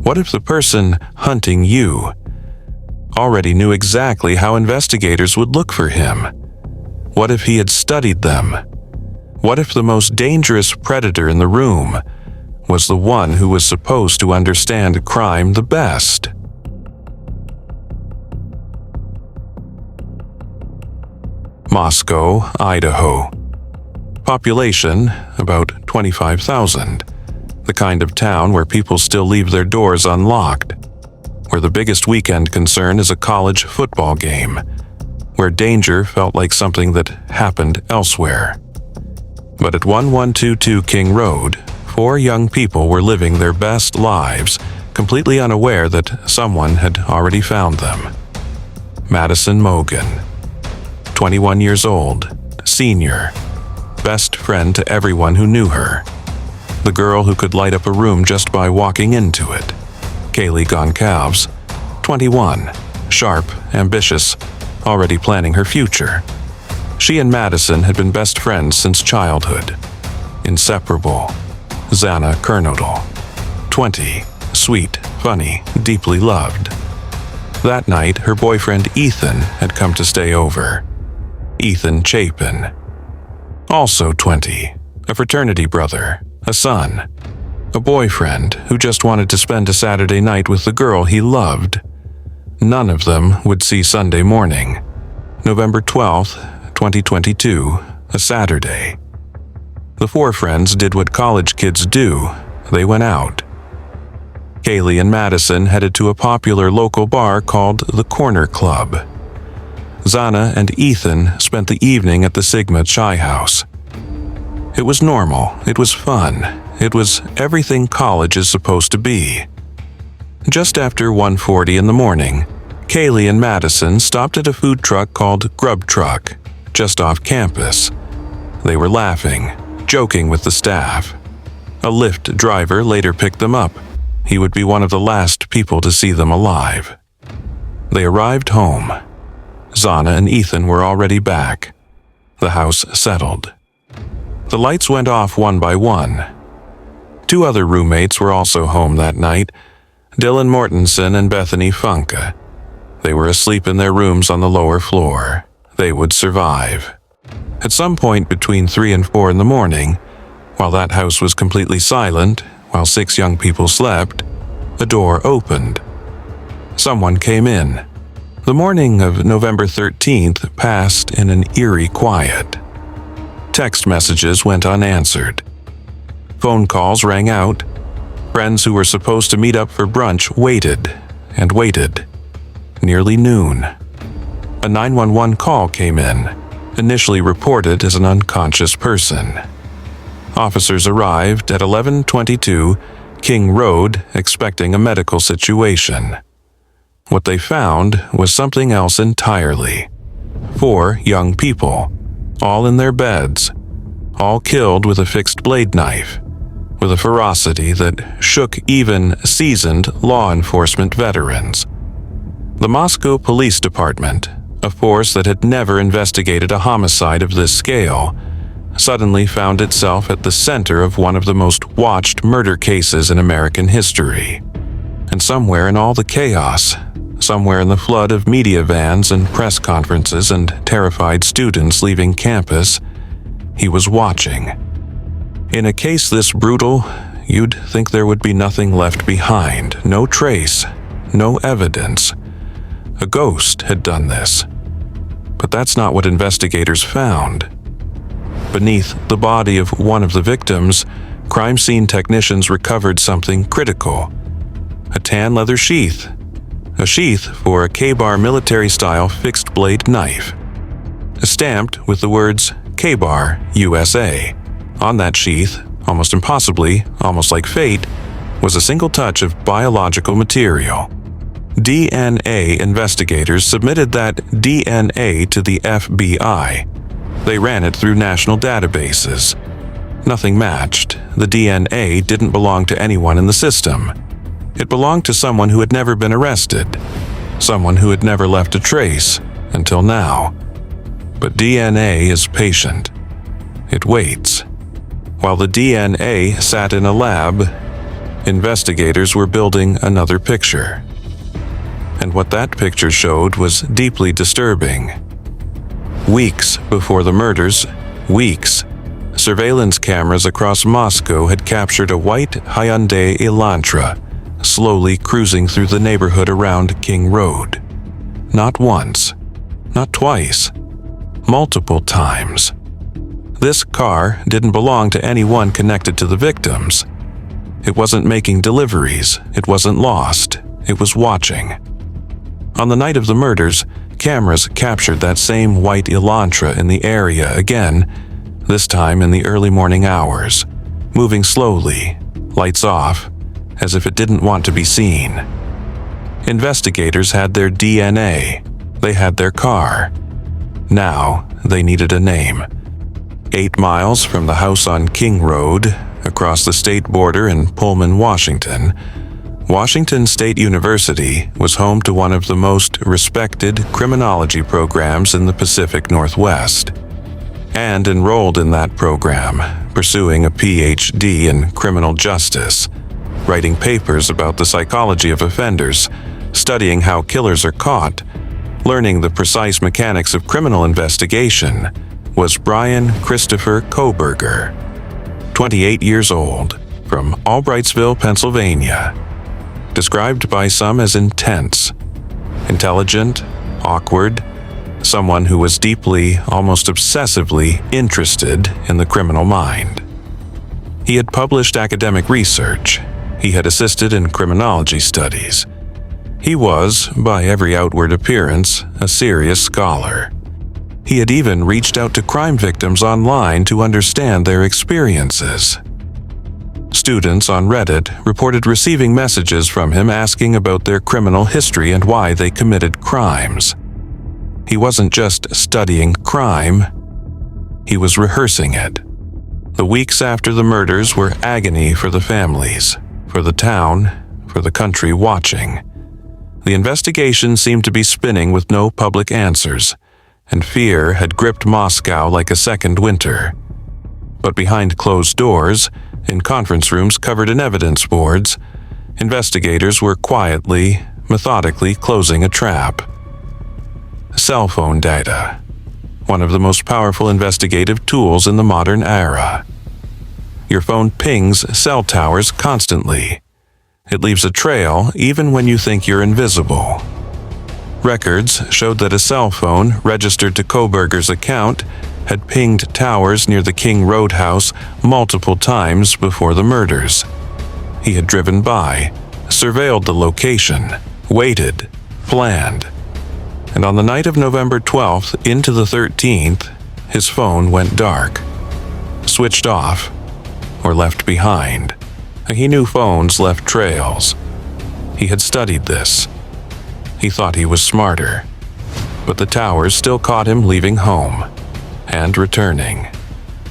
What if the person hunting you already knew exactly how investigators would look for him? What if he had studied them? What if the most dangerous predator in the room was the one who was supposed to understand crime the best? Moscow, Idaho. Population, about 25,000. The kind of town where people still leave their doors unlocked. Where the biggest weekend concern is a college football game. Where danger felt like something that happened elsewhere. But at 1122 King Road, 4 young people were living their best lives, completely unaware that someone had already found them. Madison Mogen, 21 years old, senior, best friend to everyone who knew her. The girl who could light up a room just by walking into it. Kaylee Goncalves, 21, sharp, ambitious, already planning her future. She and Madison had been best friends since childhood. Inseparable. Xana Kernodle, 20, sweet, funny, deeply loved. That night, her boyfriend Ethan had come to stay over. Ethan Chapin, also 20, a fraternity brother, a son, a boyfriend who just wanted to spend a Saturday night with the girl he loved. None of them would see Sunday morning, November 12th, 2022, a Saturday. The 4 friends did what college kids do. They went out. Kaylee and Madison headed to a popular local bar called the Corner Club. Xana and Ethan spent the evening at the Sigma Chai House. It was normal, it was fun, it was everything college is supposed to be. Just after 1:40 in the morning, Kaylee and Madison stopped at a food truck called Grub Truck, just off campus. They were laughing, joking with the staff. A Lyft driver later picked them up. He would be one of the last people to see them alive. They arrived home. Xana and Ethan were already back. The house settled. The lights went off one by one. 2 other roommates were also home that night, Dylan Mortensen and Bethany Funke. They were asleep in their rooms on the lower floor. They would survive. At some point between 3 and 4 in the morning, while that house was completely silent, while 6 young people slept, a door opened. Someone came in. The morning of November 13th passed in an eerie quiet. Text messages went unanswered. Phone calls rang out. Friends who were supposed to meet up for brunch waited and waited. Nearly noon. A 911 call came in, initially reported as an unconscious person. Officers arrived at 1122 King Road expecting a medical situation. What they found was something else entirely. 4 young people, all in their beds, all killed with a fixed blade knife, with a ferocity that shook even seasoned law enforcement veterans. The Moscow Police Department, a force that had never investigated a homicide of this scale, suddenly found itself at the center of one of the most watched murder cases in American history. And somewhere in all the chaos, somewhere in the flood of media vans and press conferences and terrified students leaving campus, he was watching. In a case this brutal, you'd think there would be nothing left behind, no trace, no evidence. A ghost had done this. But that's not what investigators found. Beneath the body of one of the victims, crime scene technicians recovered something critical. A tan leather sheath. A sheath for a K-bar military-style fixed-blade knife. Stamped with the words K-bar USA. On that sheath, almost impossibly, almost like fate, was a single touch of biological material. DNA investigators submitted that DNA to the FBI. They ran it through national databases. Nothing matched. The DNA didn't belong to anyone in the system. It belonged to someone who had never been arrested, someone who had never left a trace until now. But DNA is patient. It waits. While the DNA sat in a lab, investigators were building another picture. And what that picture showed was deeply disturbing. Weeks before the murders, surveillance cameras across Moscow had captured a white Hyundai Elantra slowly cruising through the neighborhood around King Road. Not once, not twice, multiple times. This car didn't belong to anyone connected to the victims. It wasn't making deliveries, it wasn't lost, it was watching. On the night of the murders, cameras captured that same white Elantra in the area again, this time in the early morning hours, moving slowly, lights off, as if it didn't want to be seen. Investigators had their DNA. They had their car. Now they needed a name. 8 miles from the house on King Road, across the state border in Pullman, Washington, Washington State University was home to one of the most respected criminology programs in the Pacific Northwest. And enrolled in that program, pursuing a PhD in criminal justice, writing papers about the psychology of offenders, studying how killers are caught, learning the precise mechanics of criminal investigation, was Bryan Christopher Kohberger, 28 years old, from Albrightsville, Pennsylvania. Described by some as intense, intelligent, awkward, someone who was deeply, almost obsessively interested in the criminal mind. He had published academic research. He had assisted in criminology studies. He was, by every outward appearance, a serious scholar. He had even reached out to crime victims online to understand their experiences. Students on Reddit reported receiving messages from him asking about their criminal history and why they committed crimes. He wasn't just studying crime, he was rehearsing it. The weeks after the murders were agony for the families, for the town, for the country watching. The investigation seemed to be spinning with no public answers, and fear had gripped Moscow like a second winter. But behind closed doors, in conference rooms covered in evidence boards, investigators were quietly, methodically closing a trap. Cell phone data, one of the most powerful investigative tools in the modern era. Your phone pings cell towers constantly. It leaves a trail even when you think you're invisible. Records showed that a cell phone registered to Kohberger's account had pinged towers near the King Road house multiple times before the murders. He had driven by, surveilled the location, waited, planned. And on the night of November 12th into the 13th, his phone went dark, switched off, or left behind. He knew phones left trails. He had studied this. He thought he was smarter, but the towers still caught him leaving home and returning.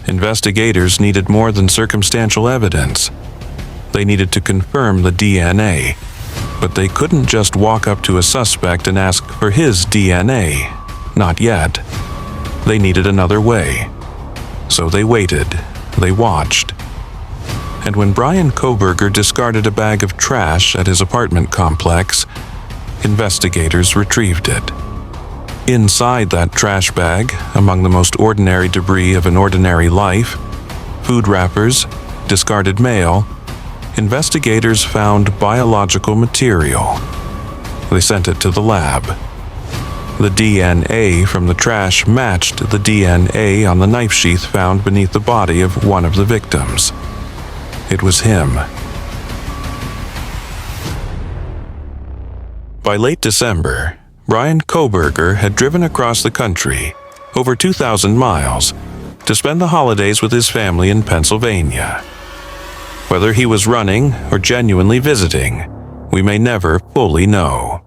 Investigators needed more than circumstantial evidence. They needed to confirm the DNA, but they couldn't just walk up to a suspect and ask for his DNA. Not yet. They needed another way. So they waited. They watched. And when Bryan Kohberger discarded a bag of trash at his apartment complex, investigators retrieved it. Inside that trash bag, among the most ordinary debris of an ordinary life, food wrappers, discarded mail, investigators found biological material. They sent it to the lab. The DNA from the trash matched the DNA on the knife sheath found beneath the body of one of the victims. It was him. By late December, Bryan Kohberger had driven across the country, over 2,000 miles, to spend the holidays with his family in Pennsylvania. Whether he was running or genuinely visiting, we may never fully know.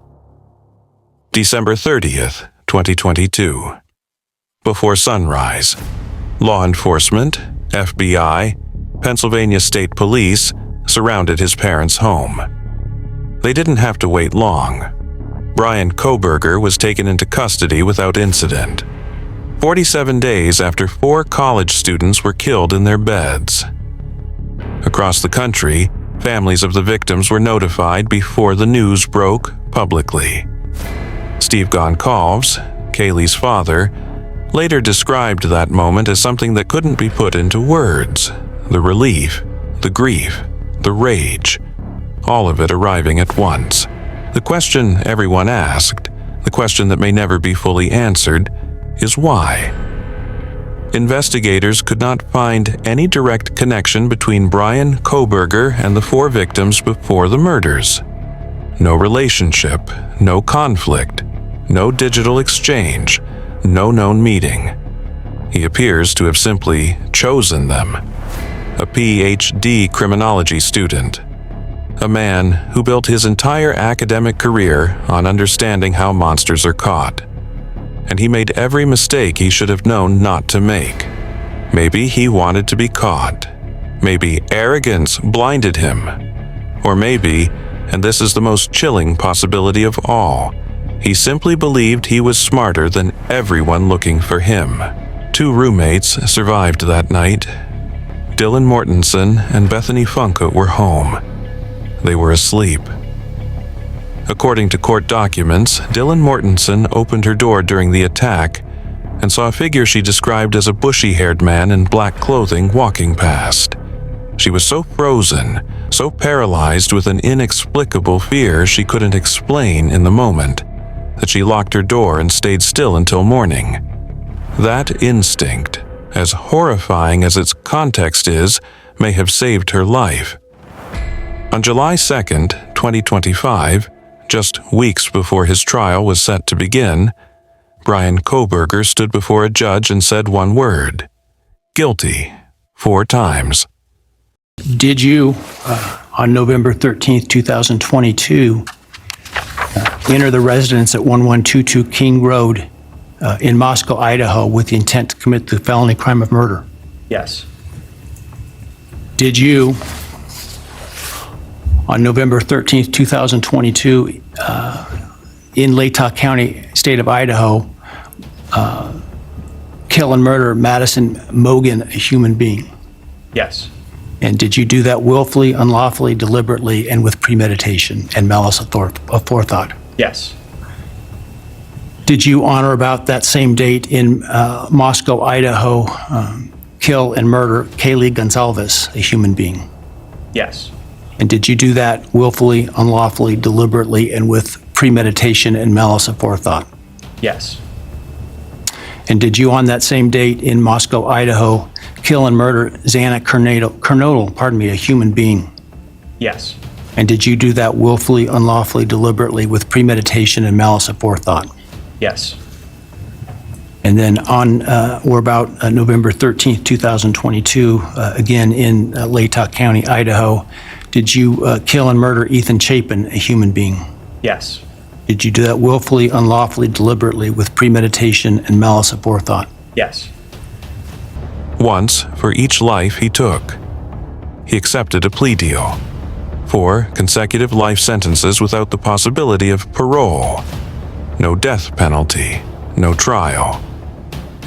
December 30th, 2022. Before sunrise, law enforcement, FBI, Pennsylvania State Police surrounded his parents' home. They didn't have to wait long. Bryan Kohberger was taken into custody without incident, 47 days after 4 college students were killed in their beds. Across the country, Families of the victims were notified before the news broke publicly. Steve Goncalves, Kaylee's father, later described that moment as something that couldn't be put into words. The relief, the grief, the rage, all of it arriving at once. The question everyone asked, the question that may never be fully answered, is why? Investigators could not find any direct connection between Bryan Kohberger and the 4 victims before the murders. No relationship, no conflict, no digital exchange, no known meeting. He appears to have simply chosen them. A PhD criminology student. A man who built his entire academic career on understanding how monsters are caught. And he made every mistake he should have known not to make. Maybe he wanted to be caught. Maybe arrogance blinded him. Or maybe, and this is the most chilling possibility of all, he simply believed he was smarter than everyone looking for him. 2 roommates survived that night. Dylan Mortensen and Bethany Funke were home. They were asleep. According to court documents, Dylan Mortensen opened her door during the attack and saw a figure she described as a bushy-haired man in black clothing walking past. She was so frozen, so paralyzed with an inexplicable fear she couldn't explain in the moment, that she locked her door and stayed still until morning. That instinct, as horrifying as its context is, may have saved her life. On July 2nd, 2025, just weeks before his trial was set to begin, Bryan Kohberger stood before a judge and said one word: guilty, 4 times. Did you, on November 13th, 2022, enter the residence at 1122 King Road in Moscow, Idaho, with the intent to commit the felony crime of murder? Yes. Did you, on November 13th, 2022, in Latah County, state of Idaho, kill and murder Madison Mogen, a human being? Yes. And did you do that willfully, unlawfully, deliberately, and with premeditation and malice of forethought? Yes. Did you, on or about that same date in Moscow, Idaho, kill and murder Kaylee Goncalves, a human being? Yes. And did you do that willfully, unlawfully, deliberately, and with premeditation and malice of forethought? Yes. And did you, on that same date in Moscow, Idaho, kill and murder Xana Kernodle, a human being? Yes. And did you do that willfully, unlawfully, deliberately, with premeditation and malice of forethought? Yes. And then on or about November 13th, 2022, again in Latah County, Idaho, did you kill and murder Ethan Chapin, a human being? Yes. Did you do that willfully, unlawfully, deliberately, with premeditation and malice of forethought? Yes. Once for each life he took. He accepted a plea deal. 4 consecutive life sentences without the possibility of parole. No death penalty, no trial.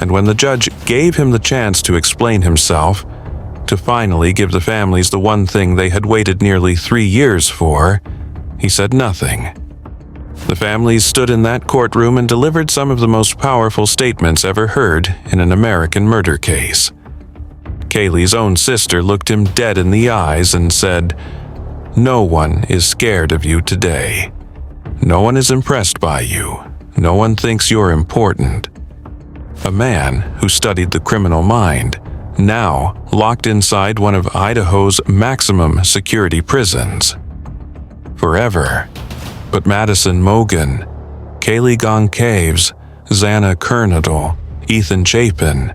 And when the judge gave him the chance to explain himself, to finally give the families the one thing they had waited nearly 3 years for, he said nothing. The families stood in that courtroom and delivered some of the most powerful statements ever heard in an American murder case. Kaylee's own sister looked him dead in the eyes and said, "No one is scared of you today. No one is impressed by you. No one thinks you're important." A man who studied the criminal mind, now locked inside one of Idaho's maximum security prisons. Forever. But Madison Mogen, Kaylee Goncalves, Xana Kernodle, Ethan Chapin,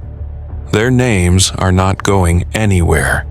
their names are not going anywhere.